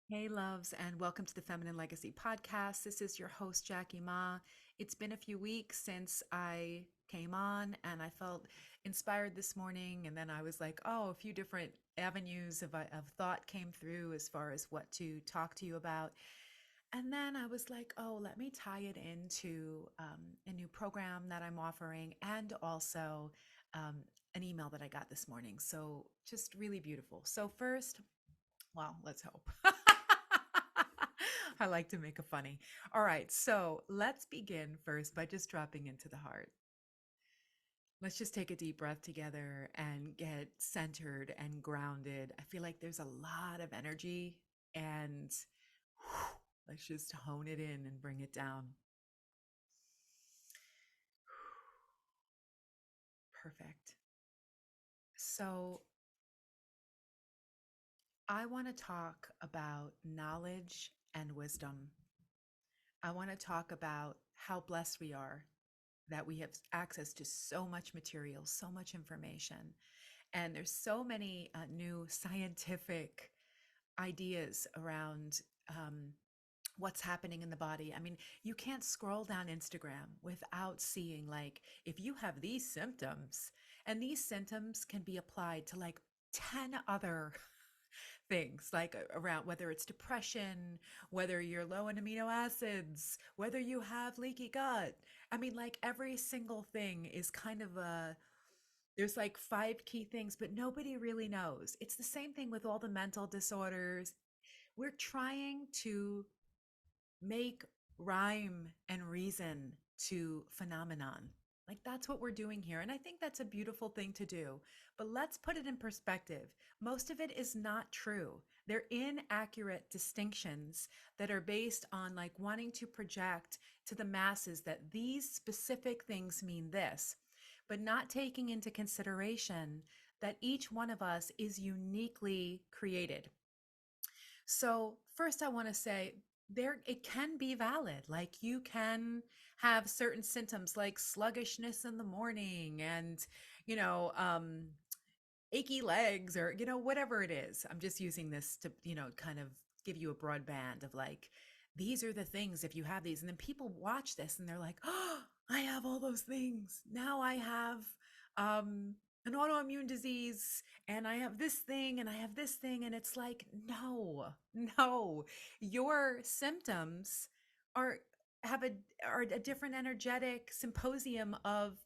Hey, loves, and welcome to the Feminine Legacy Podcast. This is your host, Jackie Ma. It's been a few weeks since I came on, and I felt inspired this morning. And then I was like, oh, a few different avenues of thought came through as far as what to talk to you about. And then I was like, oh, let me tie it into a new program that I'm offering and also um, an email that I got this morning. So just really beautiful. So, first, well, let's hope. I like to make a funny. All right, so let's begin first by just dropping into the heart. Let's just take a deep breath together and get centered and grounded. I feel like there's a lot of energy, and let's just hone it in and bring it down. Perfect. So, I want to talk about knowledge and wisdom. I want to talk about how blessed we are that we have access to so much material, so much information. And there's so many new scientific ideas around what's happening in the body. I mean, you can't scroll down Instagram without seeing, like, if you have these symptoms, and these symptoms can be applied to like 10 other things, like around whether it's depression, whether you're low in amino acids, whether you have leaky gut. I mean, like every single thing is kind of there's like five key things, but nobody really knows. It's the same thing with all the mental disorders. We're trying to make rhyme and reason to phenomenon. Like that's what we're doing here. And I think that's a beautiful thing to do. But let's put it in perspective. Most of it is not true. They're inaccurate distinctions that are based on like wanting to project to the masses that these specific things mean this, but not taking into consideration that each one of us is uniquely created. So, first, I want to say there it can be valid. Like you can have certain symptoms like sluggishness in the morning and, you know, achy legs or, whatever it is. I'm just using this to, kind of give you a broad band of like, these are the things if you have these. And then people watch this and they're like, oh, I have all those things. Now I have um, an autoimmune disease and I have this thing and I have this thing. And it's like, no, no, your symptoms are have a are a different energetic symposium of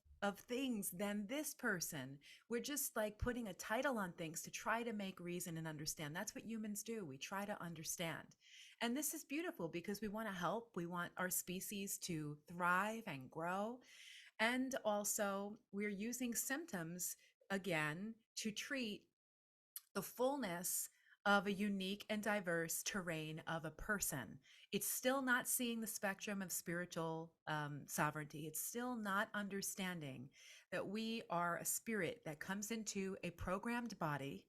things than this person. We're just like putting a title on things to try to make reason and understand. That's what humans do. We try to understand. And this is beautiful because we want to help. We want our species to thrive and grow. And also, we're using symptoms again to treat the fullness of a unique and diverse terrain of a person. It's still not seeing the spectrum of spiritual sovereignty. It's still not understanding that we are a spirit that comes into a programmed body,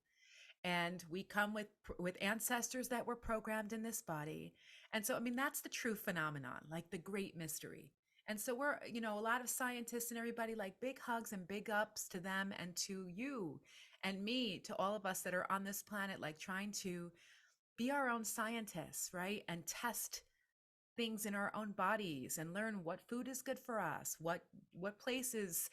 and we come with ancestors that were programmed in this body. And so, I mean, that's the true phenomenon, like the great mystery. And so we're, a lot of scientists and everybody, like, big hugs and big ups to them and to you and me, to all of us that are on this planet, like trying to be our own scientists, right? And test things in our own bodies and learn what food is good for us, what places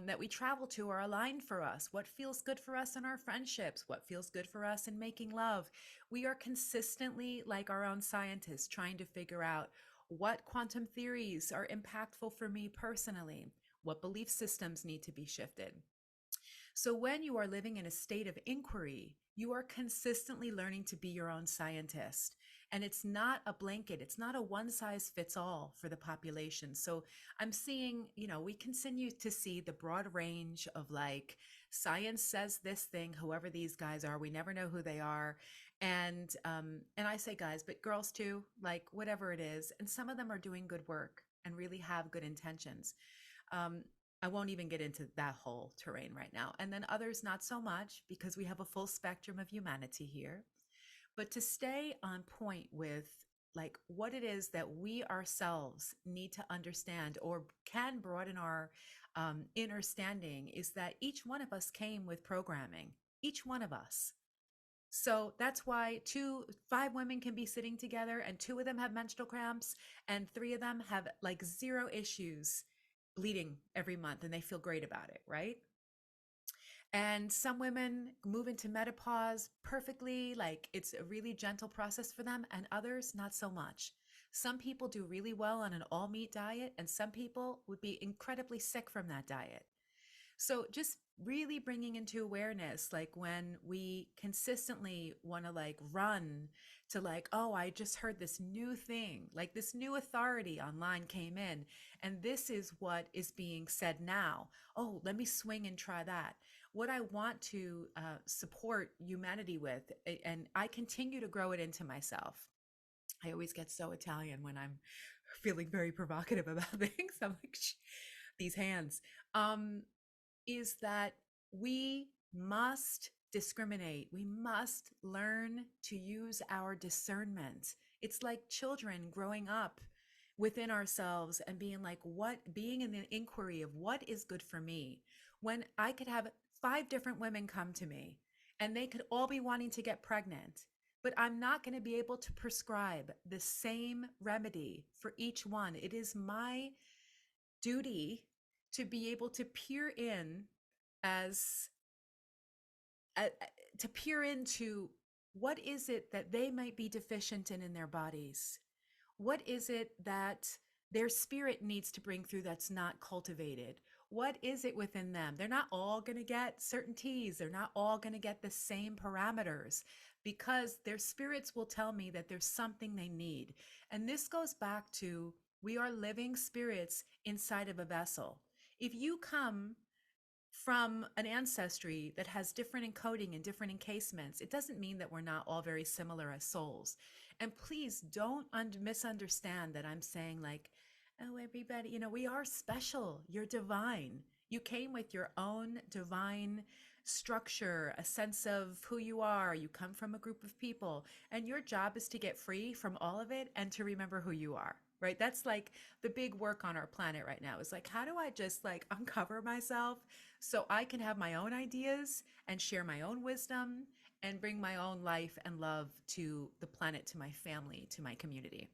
that we travel to are aligned for us, what feels good for us in our friendships, what feels good for us in making love. We are consistently, like our own scientists, trying to figure out what quantum theories are impactful for me personally, what belief systems need to be shifted. So, when you are living in a state of inquiry, you are consistently learning to be your own scientist. And it's not a blanket, it's not a one size fits all for the population. So, I'm seeing, we continue to see the broad range of like, science says this thing, whoever these guys are, we never know who they are. And I say guys, but girls too, like whatever it is. And some of them are doing good work and really have good intentions. Um, I won't even get into that whole terrain right now. And then others, not so much, because we have a full spectrum of humanity here. But to stay on point with like what it is that we ourselves need to understand or can broaden our understanding is that each one of us came with programming, each one of us. So that's why five women can be sitting together and two of them have menstrual cramps and three of them have like zero issues bleeding every month and they feel great about it, right? And some women move into menopause perfectly, like it's a really gentle process for them, and others not so much. Some people do really well on an all meat diet, and some people would be incredibly sick from that diet. So just really bringing into awareness, like when we consistently want to like run to like, oh, I just heard this new thing, like this new authority online came in, and this is what is being said now. Oh, let me swing and try that. What I want to support humanity with, and I continue to grow it into myself. I always get so Italian when I'm feeling very provocative about things. I'm like, "Shh, these hands. Um, is that we must discriminate. We must learn to use our discernment. It's like children growing up within ourselves and being like, being in the inquiry of what is good for me. When I could have five different women come to me and they could all be wanting to get pregnant, but I'm not going to be able to prescribe the same remedy for each one. It is my duty to be able to peer in as uh, to peer into what is it that they might be deficient in their bodies. What is it that their spirit needs to bring through that's not cultivated? What is it within them? They're not all going to get certain teas. They're not all going to get the same parameters because their spirits will tell me that there's something they need. And this goes back to we are living spirits inside of a vessel. If you come from an ancestry that has different encoding and different encasements, it doesn't mean that we're not all very similar as souls. And please don't misunderstand that I'm saying, like, oh, everybody, we are special. You're divine. You came with your own divine structure, a sense of who you are. You come from a group of people, and your job is to get free from all of it and to remember who you are. Right? That's like the big work on our planet right now is like, how do I just like uncover myself so I can have my own ideas and share my own wisdom and bring my own life and love to the planet, to my family, to my community.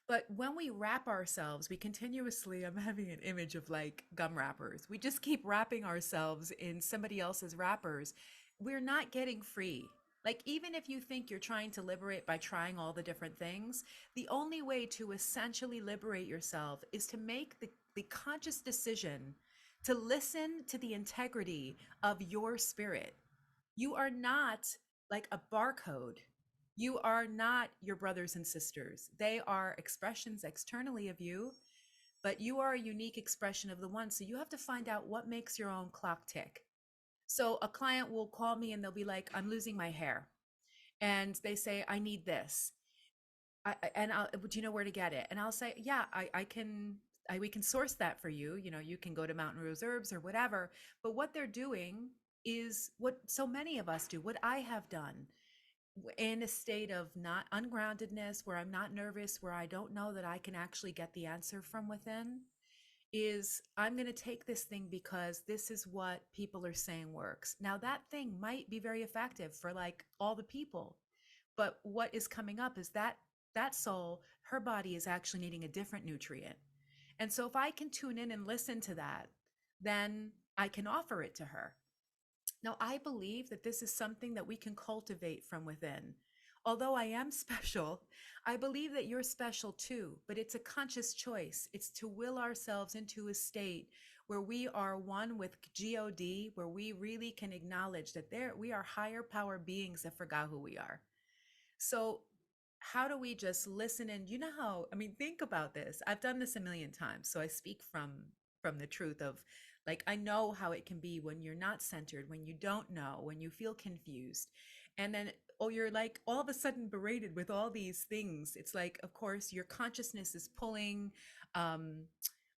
But when we wrap ourselves, we continuously, I'm having an image of like gum wrappers. We just keep wrapping ourselves in somebody else's wrappers. We're not getting free. Like, even if you think you're trying to liberate by trying all the different things, the only way to essentially liberate yourself is to make the conscious decision to listen to the integrity of your spirit. You are not like a barcode. You are not your brothers and sisters. They are expressions externally of you, but you are a unique expression of the one. So you have to find out what makes your own clock tick. So a client will call me and they'll be like, I'm losing my hair. And they say, I need this. Do you know where to get it? And I'll say, yeah, I can, we can source that for you. You can go to Mountain Rose Herbs or whatever. But what they're doing is what so many of us do, what I have done in a state of not ungroundedness, where I'm not nervous, where I don't know that I can actually get the answer from within, is I'm going to take this thing because this is what people are saying works. Now, that thing might be very effective for like all the people, but what is coming up is that soul, her body is actually needing a different nutrient. And so if I can tune in and listen to that, then I can offer it to her. Now, I believe that this is something that we can cultivate from within. Although I am special, I believe that you're special too, but it's a conscious choice. It's to will ourselves into a state where we are one with God, where we really can acknowledge that we are higher power beings that forgot who we are. So how do we just listen? And you know how, I mean, think about this. I've done this a million times, so I speak from the truth of, like, I know how it can be when you're not centered, when you don't know, when you feel confused, and then, oh, you're like all of a sudden berated with all these things. It's like, of course, your consciousness is pulling um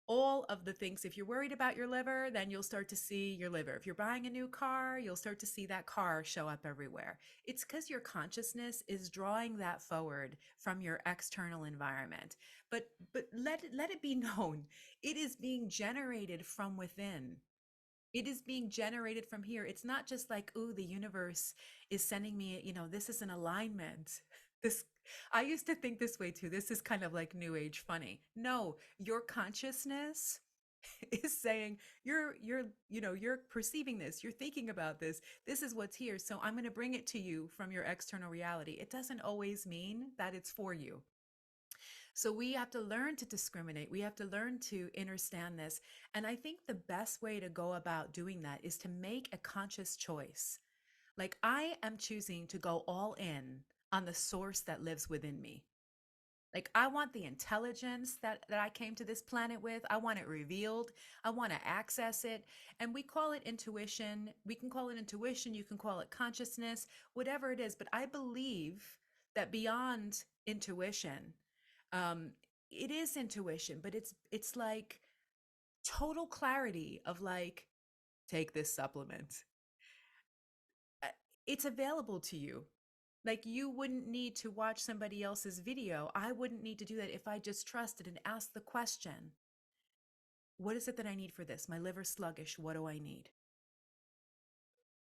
all of the things. If you're worried about your liver, then you'll start to see your liver. If you're buying a new car, you'll start to see that car show up everywhere. It's because your consciousness is drawing that forward from your external environment. But let it be known, it is being generated from within. It is being generated from here. It's not just like, ooh, the universe is sending me, this is an alignment. This, I used to think this way too. This is kind of like new age funny. No, your consciousness is saying you're perceiving this, you're thinking about this. This is what's here. So I'm going to bring it to you from your external reality. It doesn't always mean that it's for you. So we have to learn to discriminate. We have to learn to understand this. And I think the best way to go about doing that is to make a conscious choice. Like I am choosing to go all in on the source that lives within me. Like I want the intelligence that I came to this planet with. I want it revealed. I want to access it. And we call it intuition. We can call it intuition. You can call it consciousness, whatever it is. But I believe that beyond intuition, um, it is intuition, but it's like total clarity of like, take this supplement. Uh, It's available to you. Like you wouldn't need to watch somebody else's video. I wouldn't need to do that if I just trusted and asked the question, what is it that I need for this? My liver's sluggish. What do I need?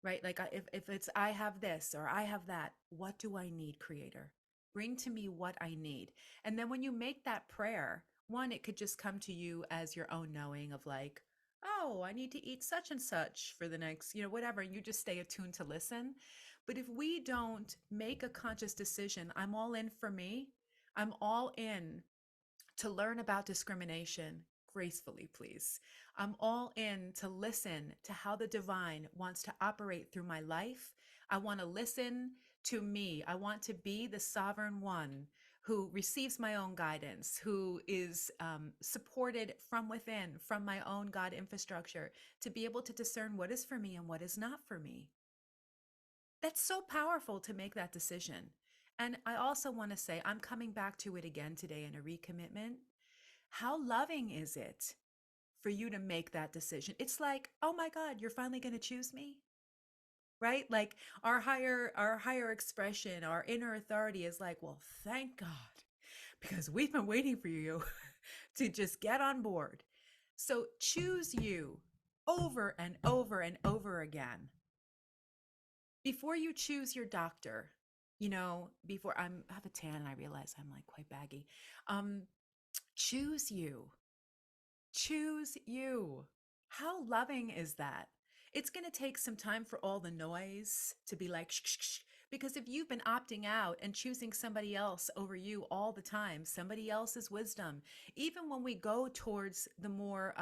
Right? Like if it's I have this or I have that, what do I need, creator? Bring to me what I need. And then when you make that prayer, one, it could just come to you as your own knowing of like, oh, I need to eat such and such for the next, whatever. And you just stay attuned to listen. But if we don't make a conscious decision, I'm all in for me, I'm all in to learn about discrimination gracefully, please. I'm all in to listen to how the divine wants to operate through my life. I want to listen to me. I want to be the sovereign one who receives my own guidance, who is supported from within, from my own God infrastructure, to be able to discern what is for me and what is not for me. That's so powerful to make that decision. And I also want to say, I'm coming back to it again today in a recommitment. How loving is it for you to make that decision? It's like, oh my God, you're finally going to choose me, right? Like our higher expression, our inner authority is like, well, thank God, because we've been waiting for you to just get on board. So choose you over and over and over again. Before you choose your doctor, before I have a tan and I realize I'm like quite baggy. Um, choose you. Choose you. How loving is that? It's going to take some time for all the noise to be like, shh, shh, shh. Because if you've been opting out and choosing somebody else over you all the time, somebody else's wisdom, even when we go towards the more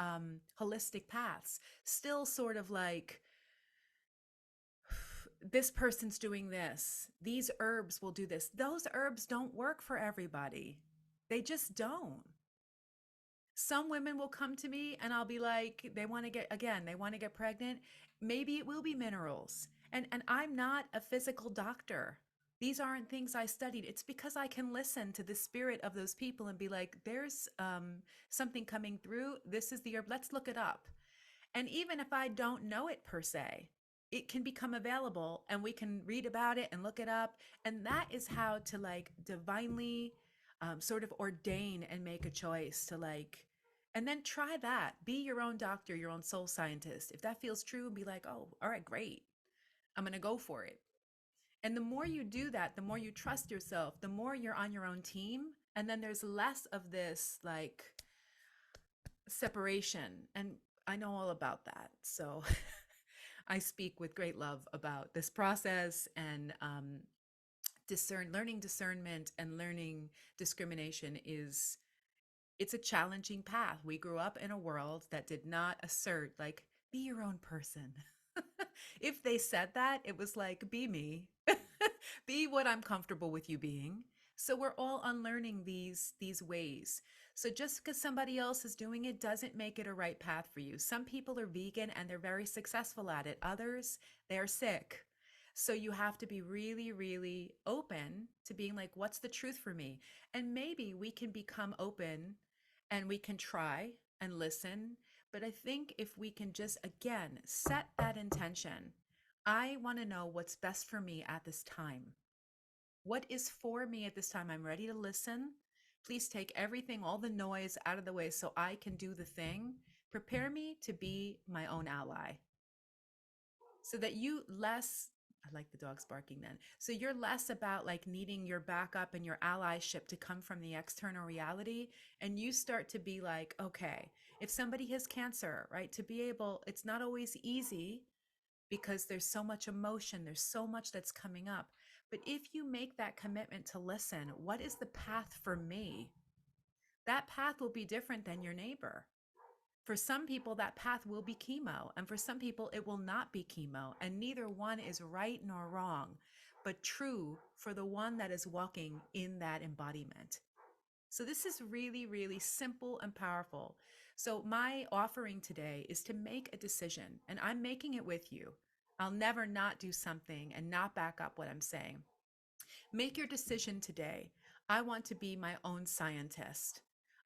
holistic paths, still sort of like, this person's doing this, these herbs will do this. Those herbs don't work for everybody. They just don't. Some women will come to me and I'll be like, they want to get pregnant. Maybe it will be minerals. And I'm not a physical doctor. These aren't things I studied. It's because I can listen to the spirit of those people and be like, there's something coming through. This is the herb. Let's look it up. And even if I don't know it per se, it can become available and we can read about it and look it up. And that is how to like divinely sort of ordain and make a choice to like, and then try that. Be your own doctor, your own soul scientist. If that feels true, be like, oh, all right, great. I'm going to go for it. And the more you do that, the more you trust yourself, the more you're on your own team. And then there's less of this like separation. And I know all about that. So I speak with great love about this process and learning discernment and learning discrimination is it's a challenging path. We grew up in a world that did not assert like be your own person. If they said that, it was like be me. Be what I'm comfortable with you being. So we're all unlearning these ways. So just because somebody else is doing it doesn't make it a right path for you. Some people are vegan and they're very successful at it. Others, they're sick. So you have to be really, really open to being like, what's the truth for me? And maybe we can become open and we can try and listen. But I think if we can just, again, set that intention, I want to know what's best for me at this time. What is for me at this time? I'm ready to listen. Please take everything, all the noise out of the way so I can do the thing. Prepare me to be my own ally. so that you less, I like the dogs barking then. So you're less about like needing your backup and your allyship to come from the external reality. And you start to be like, okay, if somebody has cancer, right, to be able, it's not always easy because there's so much emotion, there's so much that's coming up. But if you make that commitment to listen, what is the path for me? That path will be different than your neighbor. For some people, that path will be chemo, and for some people, it will not be chemo. And neither one is right nor wrong, but true for the one that is walking in that embodiment. So, this is really, really simple and powerful. So, my offering today is to make a decision, and I'm making it with you. I'll never not do something and not back up what I'm saying. Make your decision today. I want to be my own scientist.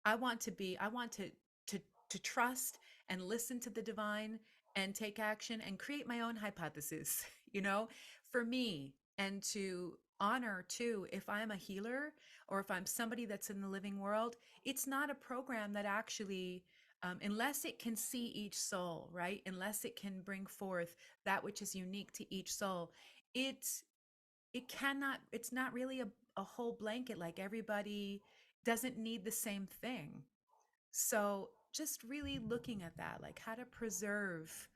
I want to, to trust and listen to the divine and take action and create my own hypothesis, you know, for me, and to honor too, if I'm a healer or if I'm somebody that's in the living world, it's not a program that actually, unless it can see each soul, right? Unless it can bring forth that which is unique to each soul, it it cannot, it's not really a whole blanket, like everybody doesn't need the same thing. So just really looking at that, like how to preserve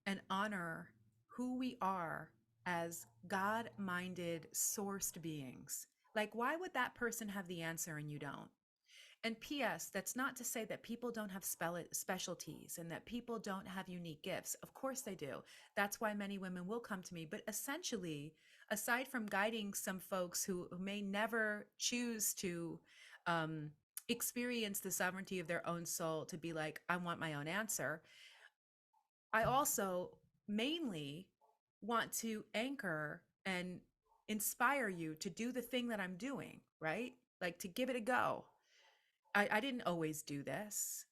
and honor who we are as God minded sourced beings. Like, why would that person have the answer and you don't? And P.S., that's not to say that people don't have specialties and that people don't have unique gifts. Of course they do. That's why many women will come to me. But essentially, aside from guiding some folks who may never choose to um, experience the sovereignty of their own soul to be like, I want my own answer, I also mainly want to anchor and inspire you to do the thing that I'm doing, right? Like to give it a go. I didn't always do this,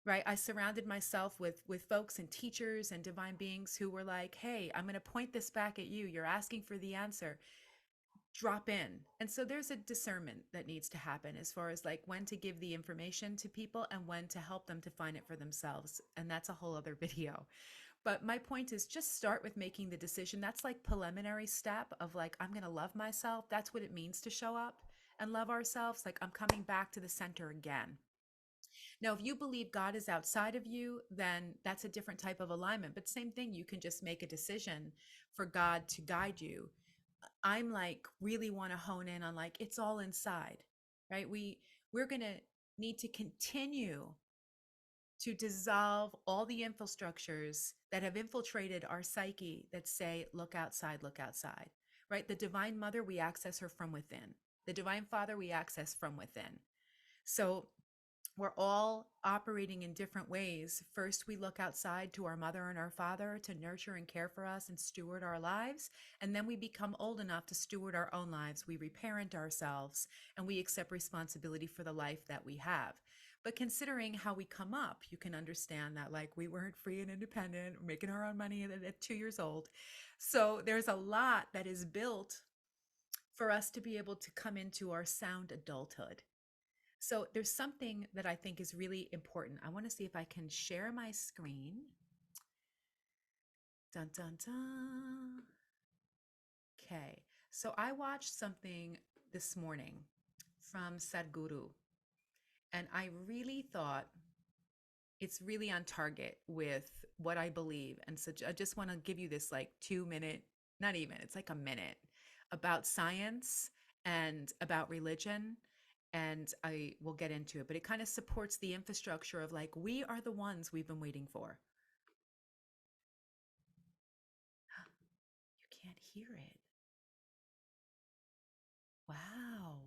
right? I surrounded myself with folks and teachers and divine beings who were like, hey, I'm going to point this back at you. You're asking for the answer. Drop in. And so there's a discernment that needs to happen as far as like when to give the information to people and when to help them to find it for themselves. And that's a whole other video. But my point is just start with making the decision. That's like preliminary step of like, I'm going to love myself. That's what it means to show up and love ourselves. Like I'm coming back to the center again. Now, if you believe God is outside of you, then that's a different type of alignment. But same thing, you can just make a decision for God to guide you. I'm like really want to hone in on like it's all inside, right? We're going to need to continue to dissolve all the infrastructures that have infiltrated our psyche that say look outside, right? The divine mother, we access her from within. The divine father, we access from within. So we're all operating in different ways. First, we look outside to our mother and our father to nurture and care for us and steward our lives. And then we become old enough to steward our own lives. We reparent ourselves and we accept responsibility for the life that we have. But considering how we come up, you can understand that like we weren't free and independent, making our own money at 2 years old. So there's a lot that is built for us to be able to come into our sound adulthood. So there's something that I think is really important. I want to see if I can share my screen. Dun, dun, dun. Okay. So I watched something this morning from Sadhguru, and I really thought it's really on target with what I believe. And so I just want to give you this like 2 minute, not even, it's like a minute about science and about religion. And I will get into it, but it kind of supports the infrastructure of like, we are the ones we've been waiting for. You can't hear it. Wow.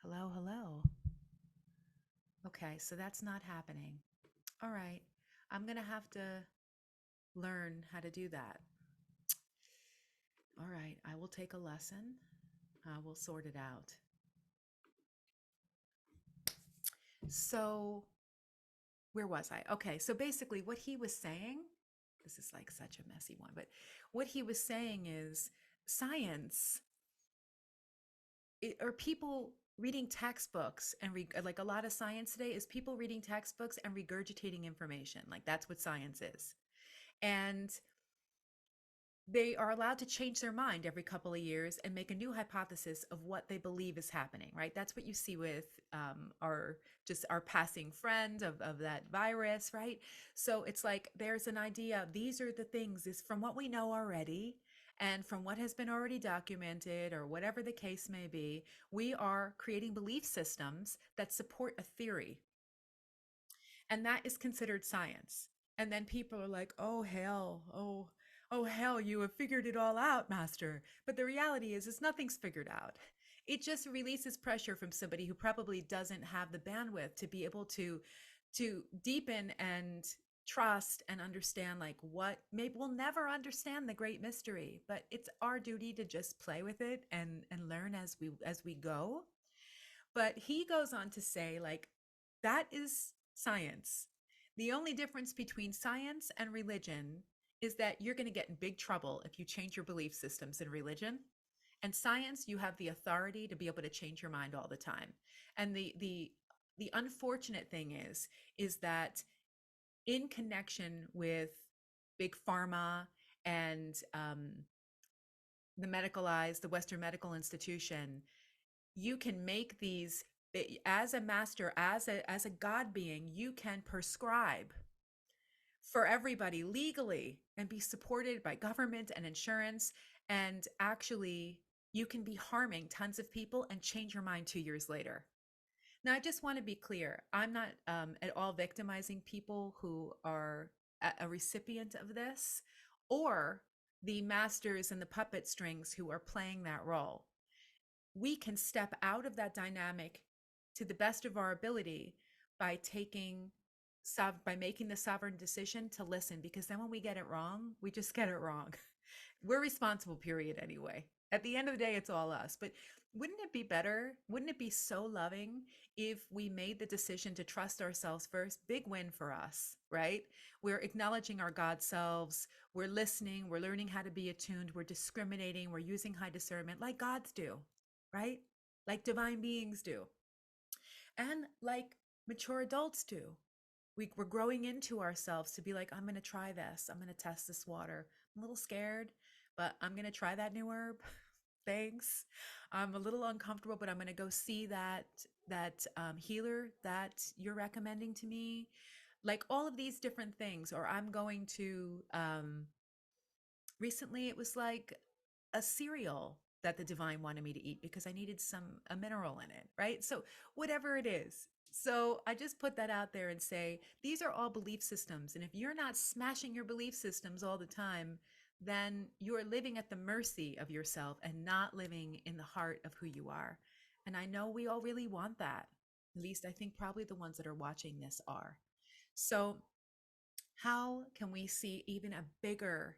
Hello, hello. Okay, so that's not happening. All right. I'm going to have to learn how to do that. All right, I will take a lesson. I will sort it out. So, where was I? Okay, so basically, what he was saying, this is like such a messy one, but what he was saying is science, or people reading textbooks and like a lot of science today is people reading textbooks and regurgitating information. Like that's what science is. And they are allowed to change their mind every couple of years and make a new hypothesis of what they believe is happening, right? That's what you see with our just our passing friend of that virus, right? So it's like there's an idea, these are the things, is from what we know already and from what has been already documented or whatever the case may be, we are creating belief systems that support a theory, and that is considered science. And then people are like, oh hell, oh hell, you have figured it all out, master. But the reality is nothing's figured out. It just releases pressure from somebody who probably doesn't have the bandwidth to be able to deepen and trust and understand, like, what maybe we'll never understand the great mystery, but it's our duty to just play with it and learn as we go. But he goes on to say, like, that is science. The only difference between science and religion is that you're going to get in big trouble if you change your belief systems in religion. And science, you have the authority to be able to change your mind all the time. And the unfortunate thing is that in connection with big pharma and the medicalized, the Western medical institution, you can make these, as a master, as a god being, you can prescribe for everybody legally and be supported by government and insurance, and actually you can be harming tons of people and change your mind 2 years later. Now, I just want to be clear, I'm not at all victimizing people who are a recipient of this, or the masters and the puppet strings who are playing that role. We can step out of that dynamic to the best of our ability by by making the sovereign decision to listen, because then when we get it wrong, we just get it wrong. We're responsible, period, anyway. At the end of the day, it's all us. But wouldn't it be better? Wouldn't it be so loving if we made the decision to trust ourselves first? Big win for us, right? We're acknowledging our God selves. We're listening. We're learning how to be attuned. We're discriminating. We're using high discernment like gods do, right? Like divine beings do, and like mature adults do. We're growing into ourselves to be like, I'm going to try this. I'm going to test this water. I'm a little scared, but I'm going to try that new herb. Thanks. I'm a little uncomfortable, but I'm going to go see that healer that you're recommending to me. Like all of these different things. Or I'm going to recently it was like a cereal that the divine wanted me to eat because I needed a mineral in it, right? So whatever it is. So I just put that out there and say these are all belief systems, and if you're not smashing your belief systems all the time, then you're living at the mercy of yourself and not living in the heart of who you are. And I know we all really want that. At least I think probably the ones that are watching this are. So how can we see even a bigger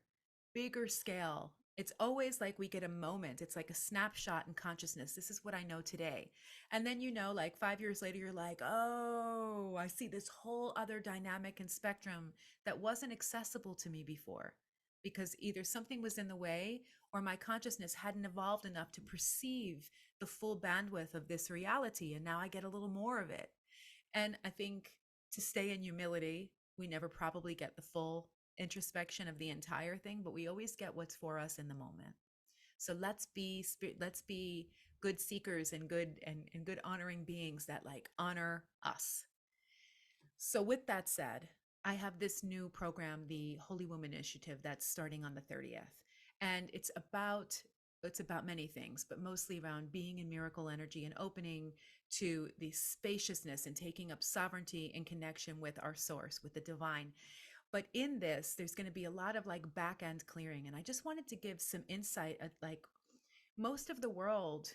scale? It's always like we get a moment. It's like a snapshot in consciousness. This is what I know today. And then, like 5 years later, you're like, oh, I see this whole other dynamic and spectrum that wasn't accessible to me before, because either something was in the way or my consciousness hadn't evolved enough to perceive the full bandwidth of this reality. And now I get a little more of it. And I think to stay in humility, we never probably get the full introspection of the entire thing, but we always get what's for us in the moment. So let's be good seekers and good honoring beings that like honor us. So with that said, I have this new program, the Holy Woman Initiative, that's starting on the 30th. And it's about many things, but mostly around being in miracle energy and opening to the spaciousness and taking up sovereignty in connection with our source, with the divine. But in this, there's going to be a lot of like back end clearing. And I just wanted to give some insight at like most of the world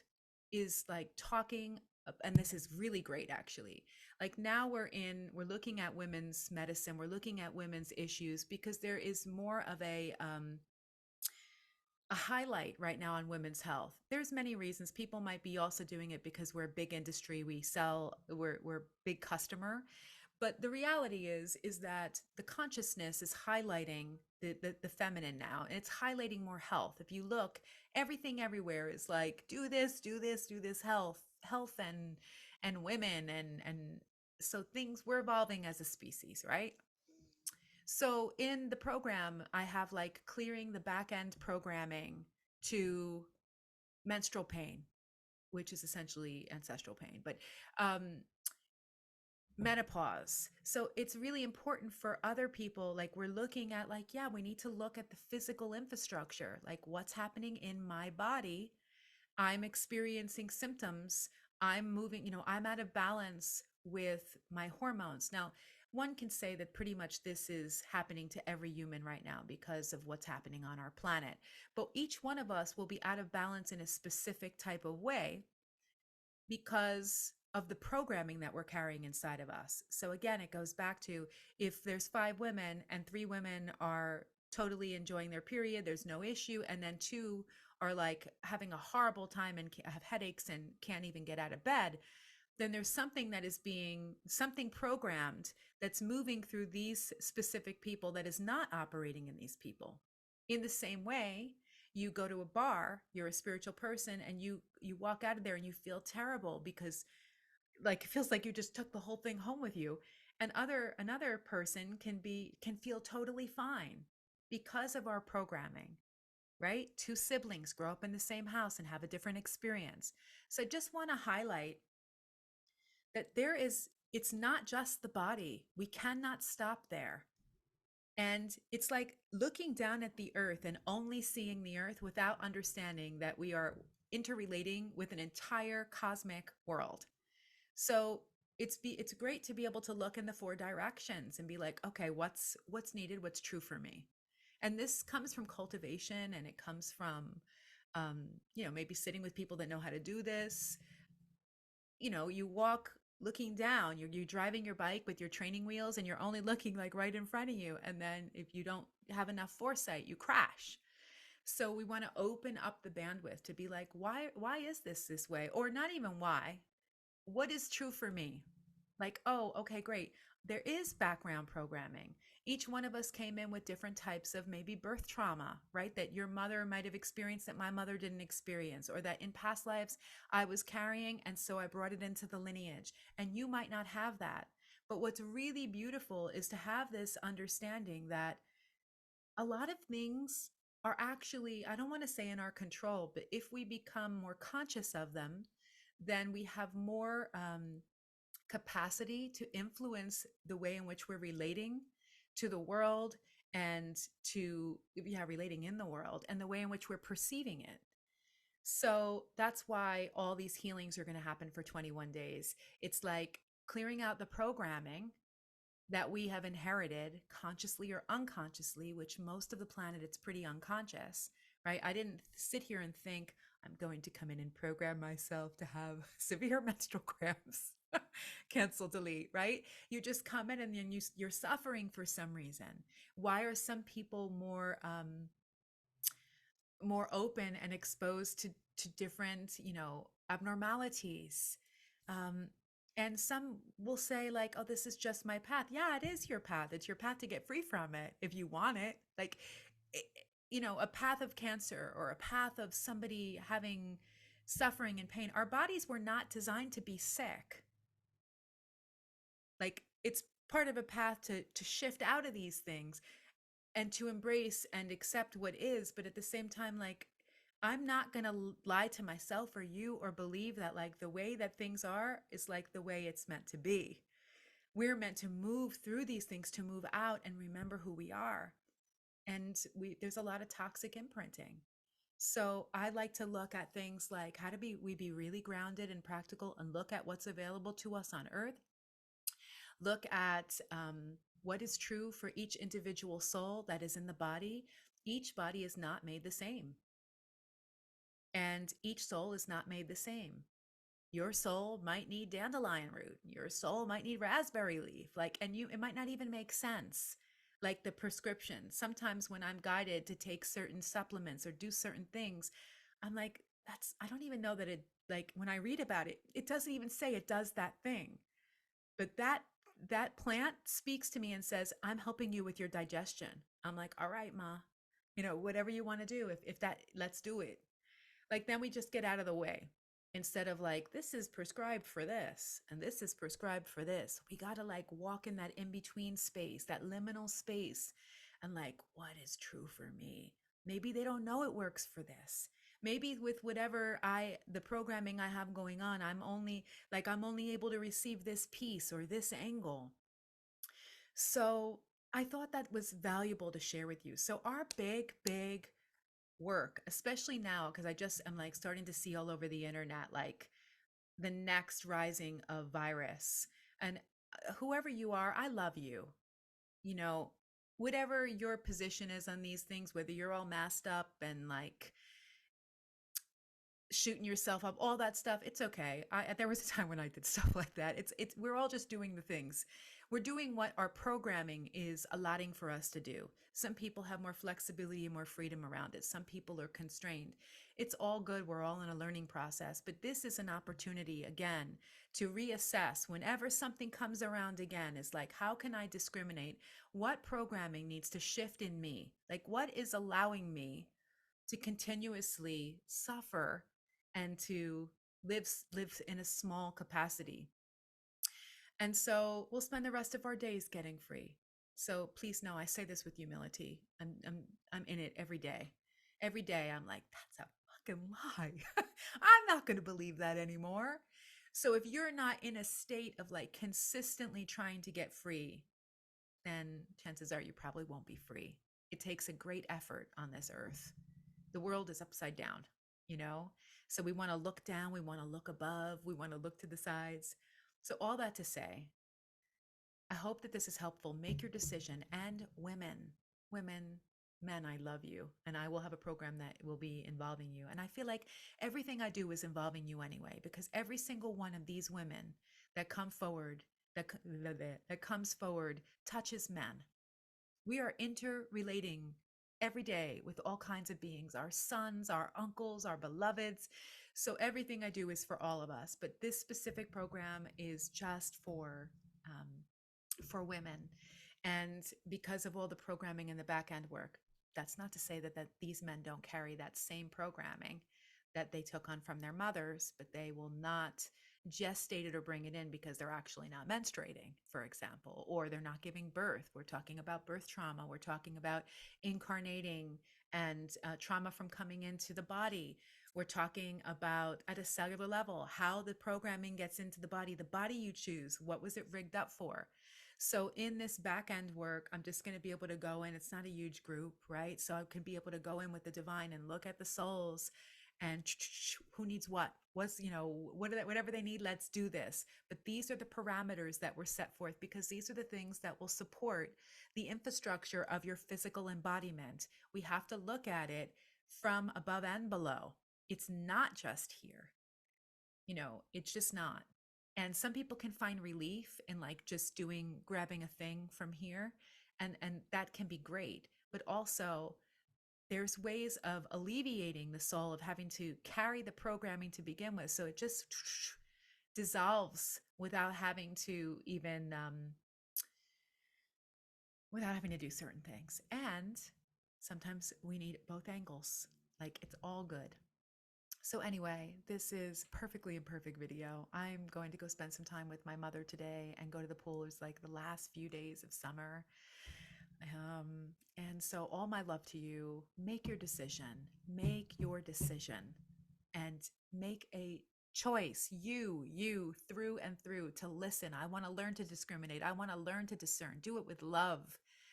is like talking, and this is really great actually. Like now we're looking at women's medicine, we're looking at women's issues because there is more of a highlight right now on women's health. There's many reasons. People might be also doing it because we're a big industry, we sell, we're a big customer. But the reality is that the consciousness is highlighting the feminine now, and it's highlighting more health. If you look, everything everywhere is like, do this, do this, do this, health and women, and so things, we're evolving as a species, right? So in the program, I have like clearing the back end programming to menstrual pain, which is essentially ancestral pain, but um, menopause. So it's really important for other people. Like we're looking at, like, yeah, we need to look at the physical infrastructure, like what's happening in my body. I'm experiencing symptoms. I'm moving, I'm out of balance with my hormones. Now, one can say that pretty much this is happening to every human right now because of what's happening on our planet. But each one of us will be out of balance in a specific type of way because of the programming that we're carrying inside of us. So again, it goes back to, if there's 5 women and 3 women are totally enjoying their period, there's no issue, and then 2 are like having a horrible time and have headaches and can't even get out of bed, then there's something that is being something programmed that's moving through these specific people that is not operating in these people. In the same way, you go to a bar, you're a spiritual person, and you walk out of there and you feel terrible because, like, it feels like you just took the whole thing home with you. And another person can feel totally fine because of our programming, right? 2 siblings grow up in the same house and have a different experience. So I just want to highlight that it's not just the body. We cannot stop there. And it's like looking down at the earth and only seeing the earth without understanding that we are interrelating with an entire cosmic world. So it's great to be able to look in the 4 directions and be like, okay, what's needed, what's true for me. And this comes from cultivation, and it comes from maybe sitting with people that know how to do this. You walk looking down, you're driving your bike with your training wheels and you're only looking like right in front of you, and then if you don't have enough foresight, you crash. So we want to open up the bandwidth to be like, why is this way? Or not even why, what is true for me? Like, oh, okay, great. There is background programming. Each one of us came in with different types of maybe birth trauma, right? That your mother might have experienced that my mother didn't experience, or that in past lives I was carrying, and so I brought it into the lineage. And you might not have that. But what's really beautiful is to have this understanding that a lot of things are actually, I don't want to say in our control, but if we become more conscious of them, then we have more capacity to influence the way in which we're relating to the world, and to, yeah, relating in the world, and the way in which we're perceiving it. So that's why all these healings are going to happen for 21 days. It's like clearing out the programming that we have inherited consciously or unconsciously, which most of the planet, it's pretty unconscious, right? I didn't sit here and think I'm going to come in and program myself to have severe menstrual cramps. Cancel, delete, right? You just come in and then you're suffering for some reason. Why are some people more open and exposed to different, abnormalities? um, and some will say like, oh, this is just my path. Yeah, it is your path. It's your path to get free from it if you want it. Like, a path of cancer or a path of somebody having suffering and pain. Our bodies were not designed to be sick. Like, it's part of a path to shift out of these things and to embrace and accept what is. But at the same time, like, I'm not going to lie to myself or you or believe that like the way that things are is like the way it's meant to be. We're meant to move through these things, to move out and remember who we are. And there's a lot of toxic imprinting. So I like to look at things like, how to we be really grounded and practical, and look at what's available to us on earth. Look at what is true for each individual soul that is in the body. Each body is not made the same, and each soul is not made the same. Your soul might need dandelion root. Your soul might need raspberry leaf. Like, and it might not even make sense. Like the prescription. Sometimes when I'm guided to take certain supplements or do certain things, I'm like, I don't even know that it, like, when I read about it, it doesn't even say it does that thing. But that plant speaks to me and says, I'm helping you with your digestion. I'm like, all right, ma, whatever you want to do, if that, let's do it. Like, then we just get out of the way. Instead of like, this is prescribed for this and this is prescribed for this. We got to like walk in that in between space, that liminal space, and like, what is true for me? Maybe they don't know it works for this. Maybe with whatever the programming I have going on, I'm only able to receive this piece or this angle. So I thought that was valuable to share with you. So our big work, especially now, because I just am like starting to see all over the internet, like the next rising of virus. And whoever you are, I love you. You know, whatever your position is on these things, whether you're all masked up and like shooting yourself up, all that stuff, it's okay. There was a time when I did stuff like that. It's we're all just doing the things. We're doing what our programming is allotting for us to do. Some people have more flexibility and more freedom around it. Some people are constrained. It's all good. We're all in a learning process, but this is an opportunity again to reassess whenever something comes around again. Is like, how can I discriminate? What programming needs to shift in me? Like, what is allowing me to continuously suffer and to live in a small capacity. And so we'll spend the rest of our days getting free. So please know I say this with humility. I'm in it every day. Every day I'm like, that's a fucking lie. I'm not going to believe that anymore. So if you're not in a state of like consistently trying to get free, then chances are you probably won't be free. It takes a great effort on this earth. The world is upside down, you know? So we want to look down, we want to look above, we want to look to the sides. So, all that to say, I hope that this is helpful. Make your decision. And women, men, I love you. And I will have a program that will be involving you. And I feel like everything I do is involving you anyway, because every single one of these women that come forward, that comes forward, touches men. We are interrelating every day with all kinds of beings, our sons, our uncles, our beloveds. So everything I do is for all of us. But this specific program is just for women. And because of all the programming and the back end work, that's not to say that these men don't carry that same programming that they took on from their mothers, but they will not gestate it or bring it in because they're actually not menstruating, for example, or they're not giving birth. We're talking about birth trauma. We're talking about incarnating and trauma from coming into the body. We're talking about at a cellular level, how the programming gets into the body you choose. What was it rigged up for? So in this back end work, I'm just going to be able to go in. It's not a huge group, right? So I can be able to go in with the divine and look at the souls and who needs what, what's, whatever they need, let's do this. But these are the parameters that were set forth because these are the things that will support the infrastructure of your physical embodiment. We have to look at it from above and below. It's not just here. It's just not. And some people can find relief in like just grabbing a thing from here, and that can be great. But also there's ways of alleviating the soul of having to carry the programming to begin with. So it just dissolves without having to even without having to do certain things. And sometimes we need both angles. Like it's all good. So anyway, this is perfectly imperfect video. I'm going to go spend some time with my mother today and go to the pool. It's like the last few days of summer. And so all my love to you. Make your decision. Make your decision and make a choice. You through and through to listen. I want to learn to discriminate. I want to learn to discern. Do it with love.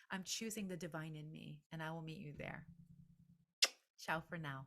I'm choosing the divine in me and I will meet you there. Ciao for now.